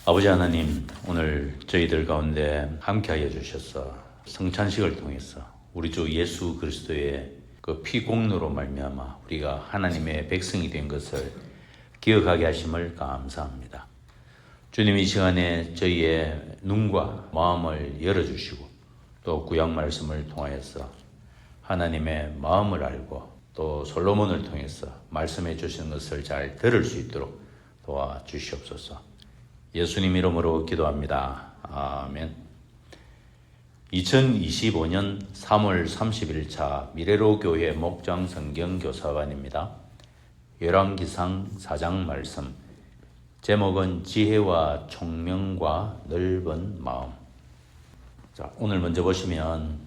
아버지 하나님, 오늘 저희들 가운데 함께하여 주셔서 성찬식을 통해서 우리 주 예수 그리스도의 그 피공로로 말미암아 우리가 하나님의 백성이 된 것을 기억하게 하심을 감사합니다. 주님, 이 시간에 저희의 눈과 마음을 열어주시고 또 구약 말씀을 통하여서 하나님의 마음을 알고 또 솔로몬을 통해서 말씀해 주시는 것을 잘 들을 수 있도록 도와주시옵소서. 예수님 이름으로 기도합니다. 아멘. 2025년 3월 30일차 미래로 교회 목장 성경 교사관입니다. 열왕기상 4장 말씀, 제목은 지혜와 총명과 넓은 마음. 자, 오늘 먼저 보시면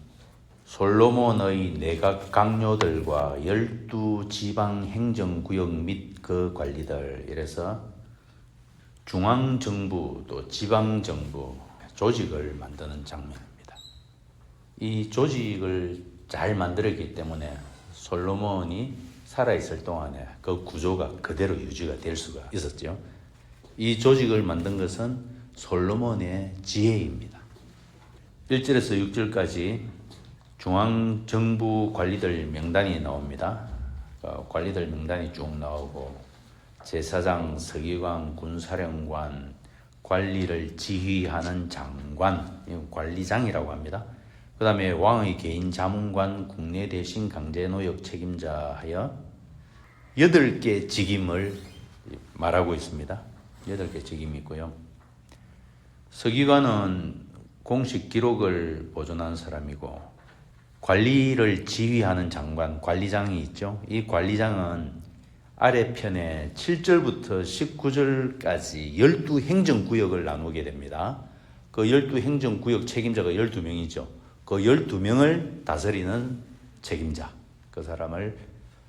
솔로몬의 내각 강요들과 12지방 행정구역 및 그 관리들, 이래서 중앙정부 또 지방정부 조직을 만드는 장면입니다. 이 조직을 잘 만들었기 때문에 솔로몬이 살아있을 동안에 그 구조가 그대로 유지가 될 수가 있었죠. 이 조직을 만든 것은 솔로몬의 지혜입니다. 1절에서 6절까지 중앙정부 관리들 명단이 나옵니다. 관리들 명단이 쭉 나오고 제사장, 서기관, 군사령관, 관리를 지휘하는 장관, 관리장이라고 합니다. 그 다음에 왕의 개인 자문관, 국내 대신 강제노역 책임자 하여 8개 직임을 말하고 있습니다. 8개 직임이 있고요. 서기관은 공식 기록을 보존하는 사람이고, 관리를 지휘하는 장관, 관리장이 있죠. 이 관리장은 아래편에 7절부터 19절까지 12행정구역을 나누게 됩니다. 그 12행정구역 책임자가 12명이죠. 그 12명을 다스리는 책임자, 그 사람을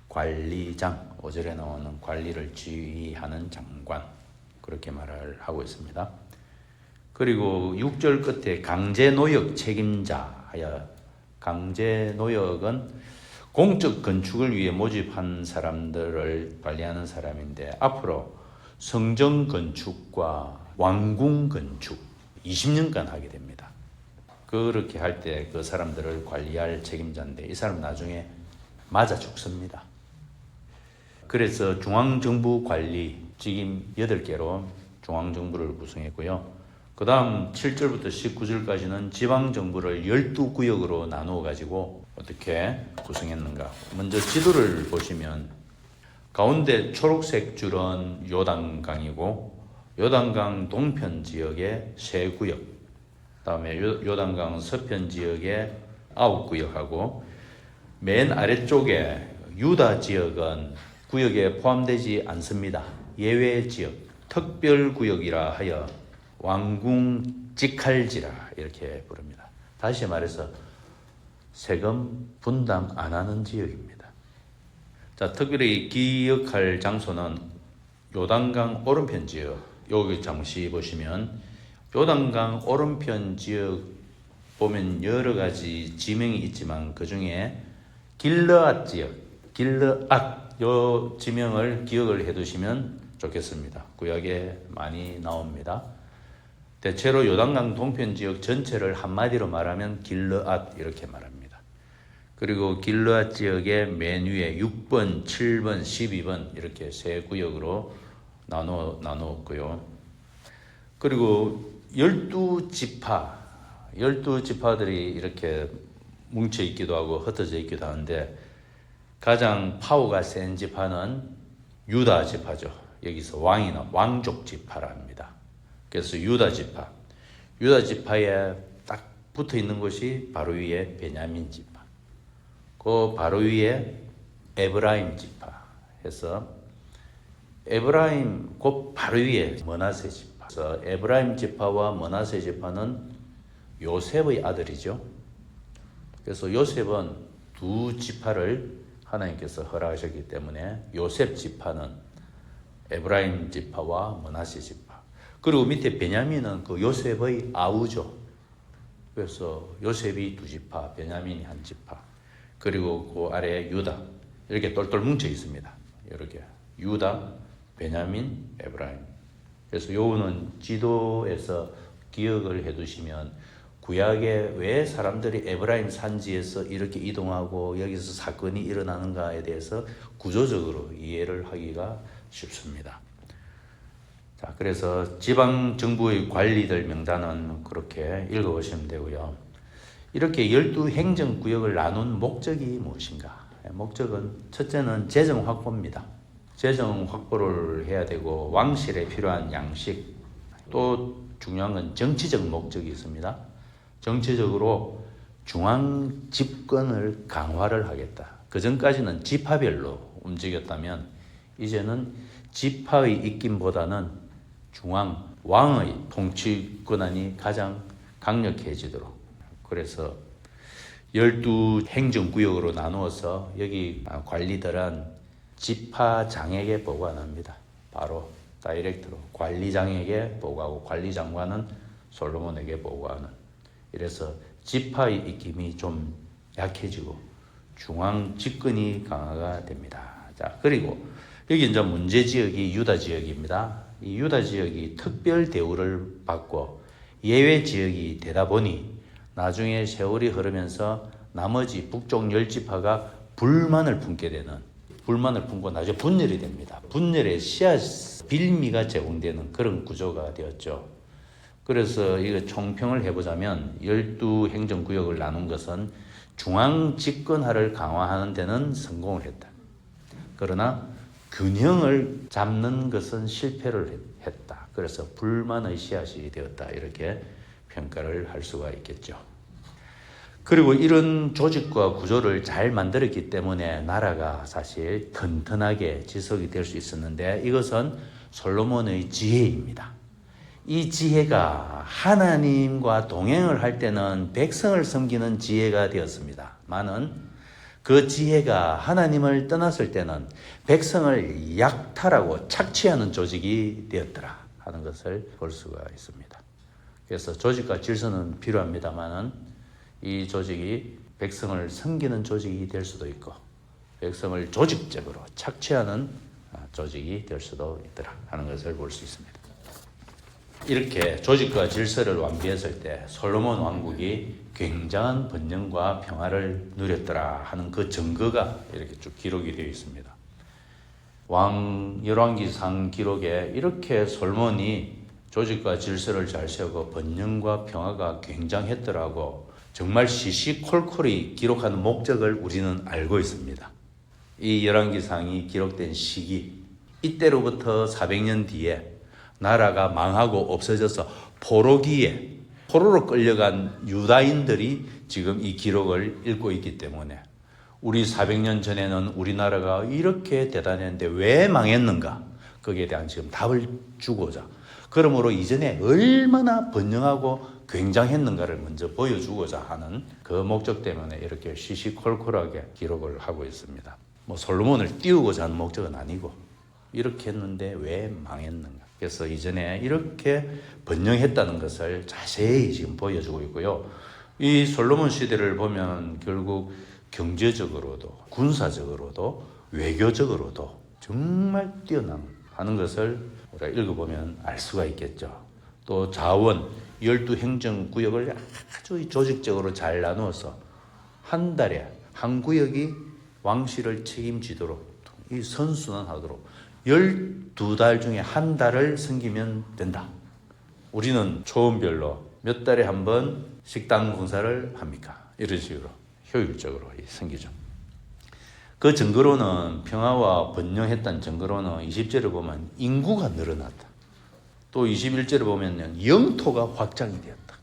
관리장, 5절에 나오는 관리를 지휘하는 장관, 그렇게 말을 하고 있습니다. 그리고 6절 끝에 강제노역 책임자 하여, 강제노역은 공적 건축을 위해 모집한 사람들을 관리하는 사람인데, 앞으로 성전 건축과 왕궁 건축 20년간 하게 됩니다. 그렇게 할 때 그 사람들을 관리할 책임자인데, 이 사람 나중에 맞아 죽습니다. 그래서 중앙정부 관리 직임 8개로 중앙정부를 구성했고요. 그 다음 7절부터 19절까지는 지방정부를 12구역으로 나누어 가지고 어떻게 구성했는가. 먼저 지도를 보시면 가운데 초록색 줄은 요단강이고, 요단강 동편 지역의 3구역, 그 다음에 요단강 서편 지역의 9구역하고, 맨 아래쪽에 유다 지역은 구역에 포함되지 않습니다. 예외 지역, 특별구역이라 하여 왕궁 직할지라 이렇게 부릅니다. 다시 말해서 세금 분담 안 하는 지역입니다. 자, 특별히 기억할 장소는 요단강 오른편 지역. 여기 잠시 보시면 요단강 오른편 지역 보면 여러 가지 지명이 있지만 그 중에 길르앗 지역, 길르앗, 요 지명을 기억을 해 두시면 좋겠습니다. 구약에 많이 나옵니다. 대체로 요단강 동편 지역 전체를 한마디로 말하면 길르앗 이렇게 말합니다. 그리고 길르앗 지역의 맨 위에 6번, 7번, 12번 이렇게 3구역으로 나누었고요. 그리고 12지파들이 이렇게 뭉쳐 있기도 하고 흩어져 있기도 하는데, 가장 파워가 센 지파는 유다 지파죠. 여기서 왕족 지파라 합니다. 그래서 유다 지파에 딱 붙어 있는 곳이 바로 위에 베냐민 지파, 그 바로 위에 에브라임 지파 해서, 에브라임 곧 바로 위에 므낫세 지파. 그래서 에브라임 지파와 므낫세 지파는 요셉의 아들이죠. 그래서 요셉은 2지파를 하나님께서 허락하셨기 때문에 요셉 지파는 에브라임 지파와 므낫세 지파. 그리고 밑에 베냐민은 그 요셉의 아우죠. 그래서 요셉이 2지파, 베냐민이 1지파. 그리고 그 아래에 유다. 이렇게 똘똘 뭉쳐 있습니다. 이렇게 유다, 베냐민, 에브라임. 그래서 요거는 지도에서 기억을 해두시면 구약에 왜 사람들이 에브라임 산지에서 이렇게 이동하고 여기서 사건이 일어나는가에 대해서 구조적으로 이해를 하기가 쉽습니다. 자, 그래서 지방 정부의 관리들 명단은 그렇게 읽어보시면 되고요. 이렇게 12행정구역을 나눈 목적이 무엇인가? 목적은 첫째는 재정 확보입니다. 재정 확보를 해야 되고 왕실에 필요한 양식, 또 중요한 건 정치적 목적이 있습니다. 정치적으로 중앙 집권을 강화를 하겠다. 그 전까지는 지파별로 움직였다면 이제는 지파의 입김보다는 중앙 왕의 통치 권한이 가장 강력해지도록, 그래서 12행정구역으로 나누어서 여기 관리들은 지파장에게 보고합니다. 바로 다이렉트로 관리장에게 보고하고 관리장관은 솔로몬에게 보고하는, 이래서 지파의 입김이 좀 약해지고 중앙 집권이 강화가 됩니다. 자, 그리고 여기 이제 문제 지역이 유다 지역입니다. 이 유다 지역이 특별 대우를 받고 예외 지역이 되다 보니 나중에 세월이 흐르면서 나머지 북쪽 10지파가 불만을 품고 나중에 분열이 됩니다. 분열의 씨앗 빌미가 제공되는 그런 구조가 되었죠. 그래서 이거 총평을 해보자면 12행정구역을 나눈 것은 중앙 집권화를 강화하는 데는 성공을 했다. 그러나 균형을 잡는 것은 실패를 했다. 그래서 불만의 씨앗이 되었다. 이렇게 평가를 할 수가 있겠죠. 그리고 이런 조직과 구조를 잘 만들었기 때문에 나라가 사실 튼튼하게 지속이 될 수 있었는데, 이것은 솔로몬의 지혜입니다. 이 지혜가 하나님과 동행을 할 때는 백성을 섬기는 지혜가 되었습니다만은 그 지혜가 하나님을 떠났을 때는 백성을 약탈하고 착취하는 조직이 되었더라 하는 것을 볼 수가 있습니다. 그래서 조직과 질서는 필요합니다만은 이 조직이 백성을 섬기는 조직이 될 수도 있고 백성을 조직적으로 착취하는 조직이 될 수도 있더라 하는 것을 볼 수 있습니다. 이렇게 조직과 질서를 완비했을 때 솔로몬 왕국이 굉장한 번영과 평화를 누렸더라 하는 그 증거가 이렇게 쭉 기록이 되어 있습니다. 왕 열왕기상 기록에 이렇게 솔로몬이 조직과 질서를 잘 세우고 번영과 평화가 굉장했더라고 정말 시시콜콜이 기록하는 목적을 우리는 알고 있습니다. 이 열왕기상이 기록된 시기, 이때로부터 400년 뒤에 나라가 망하고 없어져서 포로로 끌려간 유다인들이 지금 이 기록을 읽고 있기 때문에 우리 400년 전에는 우리나라가 이렇게 대단했는데 왜 망했는가? 거기에 대한 지금 답을 주고자, 그러므로 이전에 얼마나 번영하고 굉장했는가를 먼저 보여주고자 하는 그 목적 때문에 이렇게 시시콜콜하게 기록을 하고 있습니다. 솔로몬을 띄우고자 하는 목적은 아니고 이렇게 했는데 왜 망했는가? 그래서 이전에 이렇게 번영했다는 것을 자세히 지금 보여주고 있고요. 이 솔로몬 시대를 보면 결국 경제적으로도 군사적으로도 외교적으로도 정말 뛰어나는 것을 우리가 읽어보면 알 수가 있겠죠. 또 자원 12행정구역을 아주 조직적으로 잘 나누어서 한 달에 한 구역이 왕실을 책임지도록 이 선순환하도록 12달 중에 한 달을 섬기면 된다. 우리는 초원별로 몇 달에 한 번 식당 봉사를 합니까? 이런 식으로 효율적으로 섬기죠. 그 증거로는 평화와 번영했다는 증거로는 20절을 보면 인구가 늘어났다. 또 21절을 보면 영토가 확장이 되었다.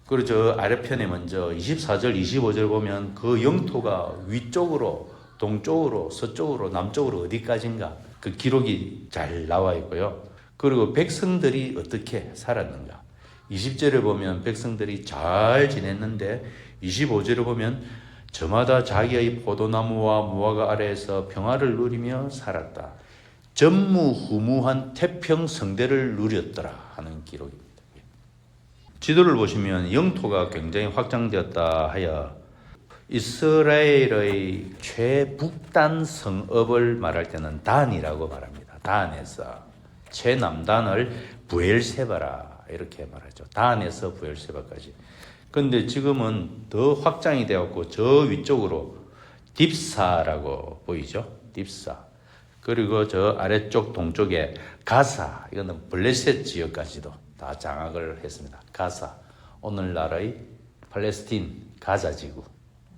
그리고 저 아래편에 먼저 24절, 25절 보면 그 영토가 위쪽으로, 동쪽으로, 서쪽으로, 남쪽으로 어디까지인가 그 기록이 잘 나와 있고요. 그리고 백성들이 어떻게 살았는가. 20절에 보면 백성들이 잘 지냈는데 25절에 보면 저마다 자기의 포도나무와 무화과 아래에서 평화를 누리며 살았다. 전무후무한 태평성대를 누렸더라 하는 기록입니다. 지도를 보시면 영토가 굉장히 확장되었다 하여 이스라엘의 최북단 성읍을 말할 때는 단이라고 말합니다. 단에서 최남단을 부엘세바라 이렇게 말하죠. 단에서 부엘세바까지. 근데 지금은 더 확장이 되었고 저 위쪽으로 딥사라고 보이죠. 딥사. 그리고 저 아래쪽 동쪽에 가사, 이거는 블레셋 지역까지도 다 장악을 했습니다. 가사, 오늘날의 팔레스틴 가자 지구,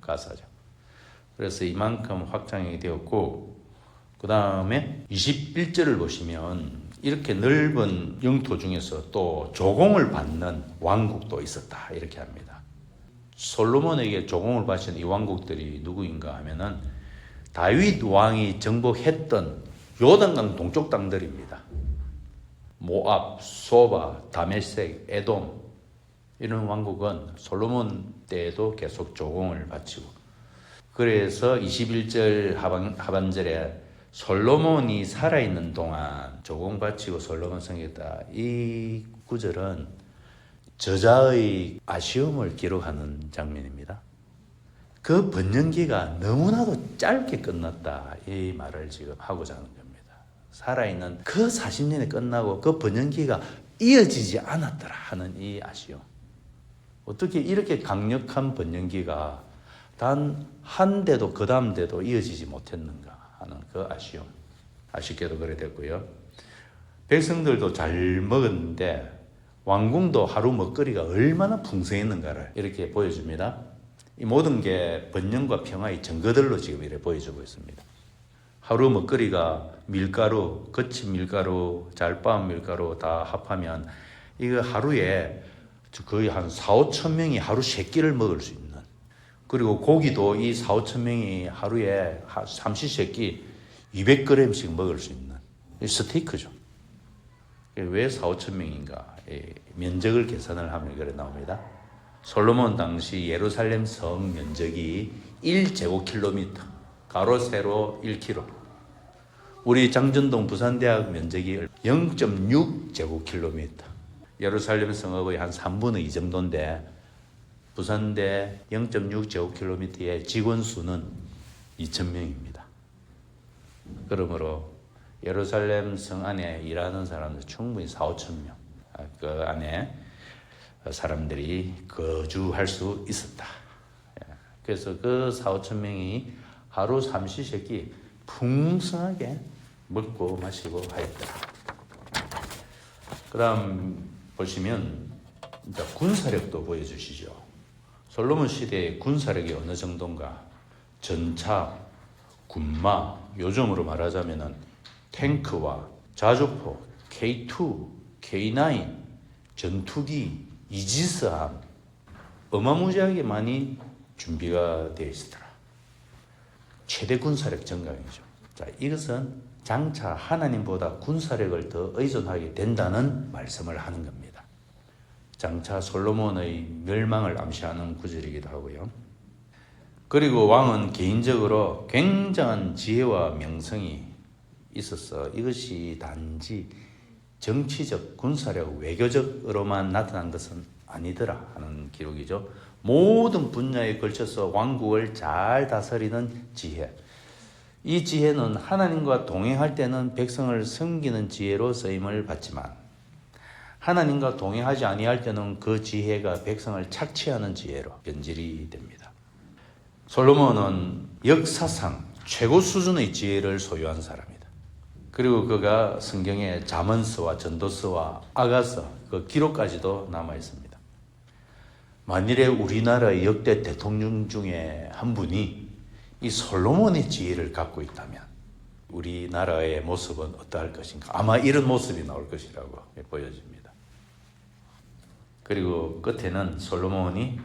가사죠. 그래서 이만큼 확장이 되었고, 그 다음에 21절을 보시면 이렇게 넓은 영토 중에서 또 조공을 받는 왕국도 있었다 이렇게 합니다. 솔로몬에게 조공을 바친 이 왕국들이 누구인가 하면은 다윗 왕이 정복했던 요단강 동쪽 땅들입니다. 모압, 소바, 다메섹, 에돔 이런 왕국은 솔로몬 때에도 계속 조공을 바치고, 그래서 21절 하반절에 솔로몬이 살아있는 동안 조공 바치고 솔로몬 성했다. 이 구절은 저자의 아쉬움을 기록하는 장면입니다. 그 번영기가 너무나도 짧게 끝났다. 이 말을 지금 하고자 하는 겁니다. 살아있는 그 40년이 끝나고 그 번영기가 이어지지 않았더라 하는 이 아쉬움. 어떻게 이렇게 강력한 번영기가 단 한 대도 그 다음 대도 이어지지 못했는가 하는 그 아쉬움. 아쉽게도 그래 됐고요. 백성들도 잘 먹었는데 왕궁도 하루 먹거리가 얼마나 풍성했는가를 이렇게 보여줍니다. 이 모든 게 번영과 평화의 증거들로 지금 이렇게 보여주고 있습니다. 하루 먹거리가 밀가루, 거친 밀가루, 잘 빻은 밀가루 다 합하면 이거 하루에 거의 한 4-5천 명이 하루 3끼를 먹을 수 있는, 그리고 고기도 이 4-5천 명이 하루에 삼시세끼 200g씩 먹을 수 있는 스테이크죠. 왜 4-5천 명인가? 면적을 계산을 하면 그래 나옵니다. 솔로몬 당시 예루살렘 성 면적이 1제곱킬로미터, 가로 세로 1km. 우리 장전동 부산대학 면적이 0.6제곱킬로미터. 예루살렘 성읍의 한 3분의 2 정도인데 부산대 0.6제곱킬로미터의 직원 수는 2,000명입니다. 그러므로 예루살렘 성 안에 일하는 사람들 충분히 4-5천 명, 그 안에 사람들이 거주할 수 있었다. 그래서 그 4-5천 명이 하루 삼시세끼 풍성하게 먹고 마시고 하였더라. 그 다음 보시면 이제 군사력도 보여주시죠. 솔로몬 시대의 군사력이 어느 정도인가? 전차, 군마, 요즘으로 말하자면은 탱크와 자주포, K2, K9, 전투기, 이지스함, 어마무지하게 많이 준비가 되어 있더라. 최대 군사력 증강이죠. 자, 이것은 장차 하나님보다 군사력을 더 의존하게 된다는 말씀을 하는 겁니다. 장차 솔로몬의 멸망을 암시하는 구절이기도 하고요. 그리고 왕은 개인적으로 굉장한 지혜와 명성이 있었어. 이것이 단지 정치적, 군사력, 외교적으로만 나타난 것은 아니더라 하는 기록이죠. 모든 분야에 걸쳐서 왕국을 잘 다스리는 지혜. 이 지혜는 하나님과 동행할 때는 백성을 섬기는 지혜로 쓰임을 받지만 하나님과 동행하지 아니할 때는 그 지혜가 백성을 착취하는 지혜로 변질이 됩니다. 솔로몬은 역사상 최고 수준의 지혜를 소유한 사람이다. 그리고 그가 성경에 잠언서와 전도서와 아가서 그 기록까지도 남아 있습니다. 만일에 우리나라의 역대 대통령 중에 한 분이 이 솔로몬의 지혜를 갖고 있다면 우리나라의 모습은 어떠할 것인가? 아마 이런 모습이 나올 것이라고 보여집니다. 그리고 끝에는 솔로몬이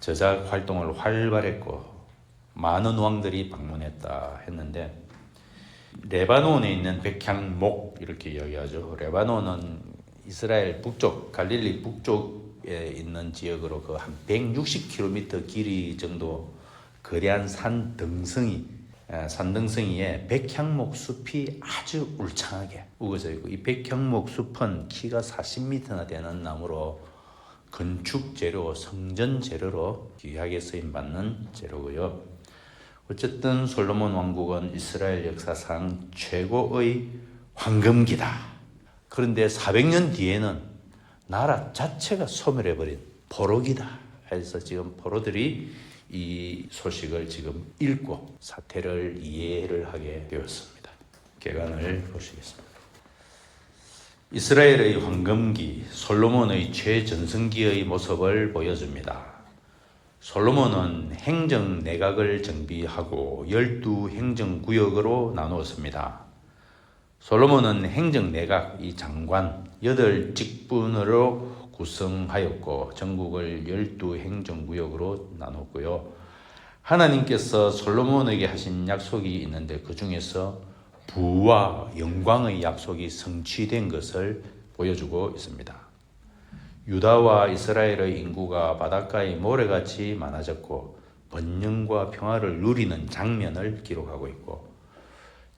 저작 활동을 활발했고 많은 왕들이 방문했다 했는데, 레바논에 있는 백향목 이렇게 이야기하죠. 레바논은 이스라엘 북쪽, 갈릴리 북쪽에 있는 지역으로 그 한 160km 길이 정도 거대한 산등성이에 백향목 숲이 아주 울창하게 우거져 있고, 이 백향목 숲은 키가 40m나 되는 나무로 건축 재료, 성전 재료로 귀하게 쓰임받는 재료고요. 어쨌든 솔로몬 왕국은 이스라엘 역사상 최고의 황금기다 그런데 400년 뒤에는 나라 자체가 소멸해버린 포로기다 해서 지금 포로들이 이 소식을 지금 읽고 사태를 이해를 하게 되었습니다. 개관을 보시겠습니다. 이스라엘의 황금기 솔로몬의 최전성기의 모습을 보여줍니다. 솔로몬은 행정 내각을 정비하고 12행정구역으로 나누었습니다. 솔로몬은 행정 내각 이 장관 8직분으로 구성하였고 전국을 12행정구역으로 나눴고요. 하나님께서 솔로몬에게 하신 약속이 있는데 그 중에서 부와 영광의 약속이 성취된 것을 보여주고 있습니다. 유다와 이스라엘의 인구가 바닷가의 모래같이 많아졌고 번영과 평화를 누리는 장면을 기록하고 있고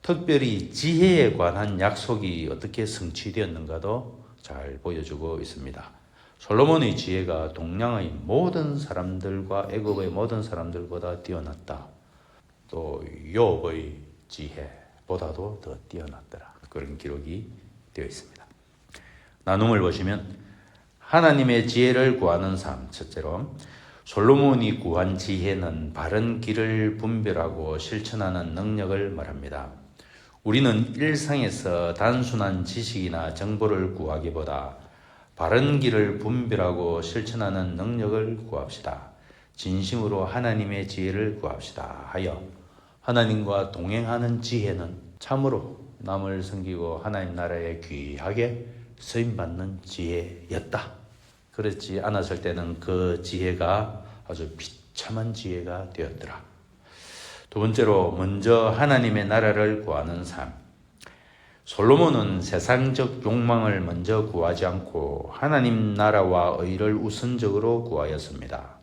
특별히 지혜에 관한 약속이 어떻게 성취되었는가도 잘 보여주고 있습니다. 솔로몬의 지혜가 동양의 모든 사람들과 애굽의 모든 사람들보다 뛰어났다. 또 욥의 지혜보다도 더 뛰어났더라. 그런 기록이 되어 있습니다. 나눔을 보시면 하나님의 지혜를 구하는 삶, 첫째로 솔로몬이 구한 지혜는 바른 길을 분별하고 실천하는 능력을 말합니다. 우리는 일상에서 단순한 지식이나 정보를 구하기보다 바른 길을 분별하고 실천하는 능력을 구합시다. 진심으로 하나님의 지혜를 구합시다 하여 하나님과 동행하는 지혜는 참으로 남을 섬기고 하나님 나라에 귀하게 쓰임받는 지혜였다. 그렇지 않았을 때는 그 지혜가 아주 비참한 지혜가 되었더라. 두 번째로 먼저 하나님의 나라를 구하는 삶. 솔로몬은 세상적 욕망을 먼저 구하지 않고 하나님 나라와 의를 우선적으로 구하였습니다.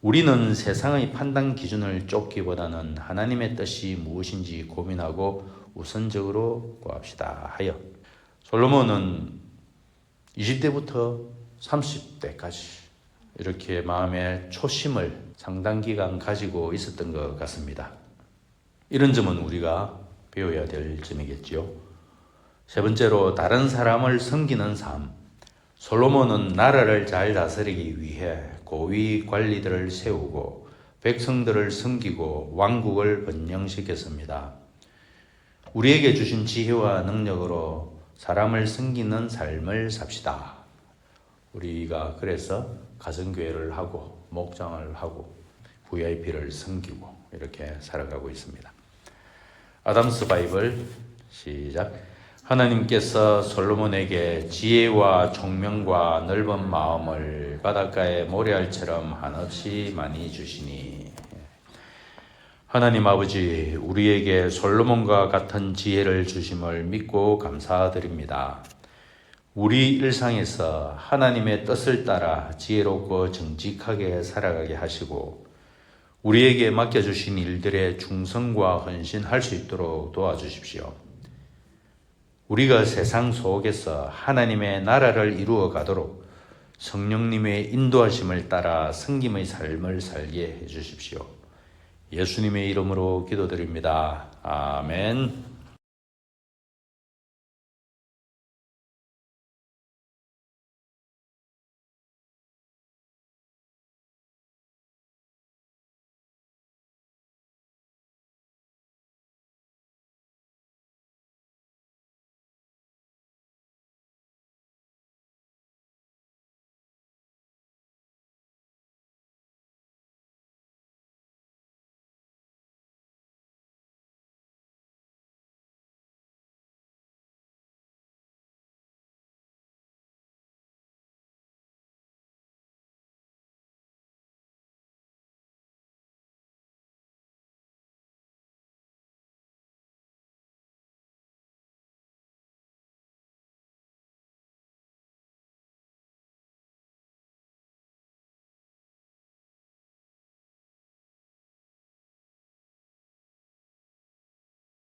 우리는 세상의 판단 기준을 쫓기보다는 하나님의 뜻이 무엇인지 고민하고 우선적으로 구합시다 하여 솔로몬은 20대부터 30대까지 이렇게 마음의 초심을 상당 기간 가지고 있었던 것 같습니다. 이런 점은 우리가 배워야 될 점이겠지요. 세 번째로 다른 사람을 섬기는 삶. 솔로몬은 나라를 잘 다스리기 위해 고위 관리들을 세우고 백성들을 섬기고 왕국을 번영시켰습니다. 우리에게 주신 지혜와 능력으로 사람을 섬기는 삶을 삽시다. 우리가 그래서 가정교회를 하고 목장을 하고 VIP를 섬기고 이렇게 살아가고 있습니다. 아담스 바이블 시작. 하나님께서 솔로몬에게 지혜와 총명과 넓은 마음을 바닷가의 모래알처럼 한없이 많이 주시니. 하나님 아버지, 우리에게 솔로몬과 같은 지혜를 주심을 믿고 감사드립니다. 우리 일상에서 하나님의 뜻을 따라 지혜롭고 정직하게 살아가게 하시고 우리에게 맡겨주신 일들에 충성과 헌신할 수 있도록 도와주십시오. 우리가 세상 속에서 하나님의 나라를 이루어 가도록 성령님의 인도하심을 따라 섬김의 삶을 살게 해주십시오. 예수님의 이름으로 기도드립니다. 아멘.